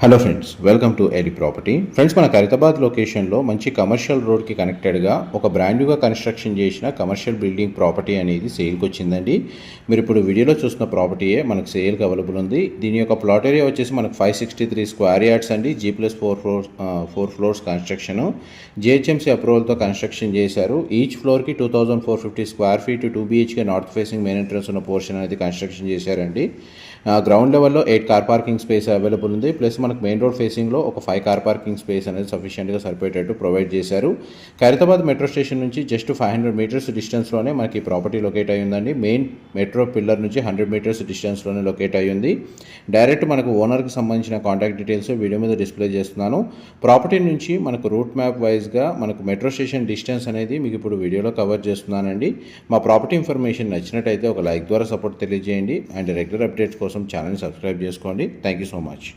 Hello friends, welcome to AD property. Friends, మన ఖైరతాబాద్ లొకేషన్లో మంచి కమర్షియల్ రోడ్కి కనెక్టెడ్గా ఒక బ్రాండ్ న్యూగా కన్స్ట్రక్షన్ చేసిన కమర్షియల్ బిల్డింగ్ ప్రాపర్టీ అనేది సేల్కి వచ్చిందండి. మీరు ఇప్పుడు వీడియోలో చూస్తున్న ప్రాపర్టీయే మనకు సేల్కి అవైలబుల్ ఉంది. దీని యొక్క ప్లాట్ ఏరియా వచ్చేసి మనకు 563 స్క్వేర్ యార్డ్స్ అండి. G+4 floors construction. జిహెచ్ఎంసీ అప్రూవల్తో కన్స్ట్రక్షన్ చేశారు. ఈచ్ ఫ్లోర్కి 2450 square feet 2 BHK north facing main entrance ఉన్న పోర్షన్ అనేది కన్స్ట్రక్షన్ చేశారండి. గ్రౌండ్ లెవెల్లో 8 కార్ పార్కింగ్ స్పేస్ అవైలబుల్ ఉంది. ప్లస్ మనకు మెయిన్ రోడ్ ఫేసింగ్లో ఒక 5 కార్ పార్కింగ్ స్పేస్ అనేది సఫిషియెంట్గా సరిపోయేటట్టు ప్రొవైడ్ చేశారు. ఖైరతాబాద్ మెట్రో స్టేషన్ నుంచి జస్ట్ 500 మీటర్స్ డిస్టెన్స్లోనే మనకి ప్రాపర్టీ లొకేట్ అయ్యి ఉందండి. మెయిన్ మెట్రో పిల్లర్ నుంచి 100 మీటర్స్ డిస్టెన్స్లోనే లొకేట్ అయ్యి ఉంది. డైరెక్ట్ మనకు ఓనర్కి సంబంధించిన కాంటాక్ట్ డీటెయిల్స్ వీడియో మీద డిస్ప్లే చేస్తున్నాను. ప్రాపర్టీ నుంచి మనకు రూట్ మ్యాప్ వైజ్గా మనకు మెట్రో స్టేషన్ డిస్టెన్స్ అనేది మీకు ఇప్పుడు వీడియోలో కవర్ చేస్తున్నానండి. మా ప్రాపర్టీ ఇన్ఫర్మేషన్ నచ్చినట్టయితే ఒక లైక్ ద్వారా సపోర్ట్ తెలియజేయండి. అండ్ రెగ్యులర్ అప్డేట్స్ కోసం ఛానల్ని సబ్స్క్రైబ్ చేసుకోండి. Thank you so much.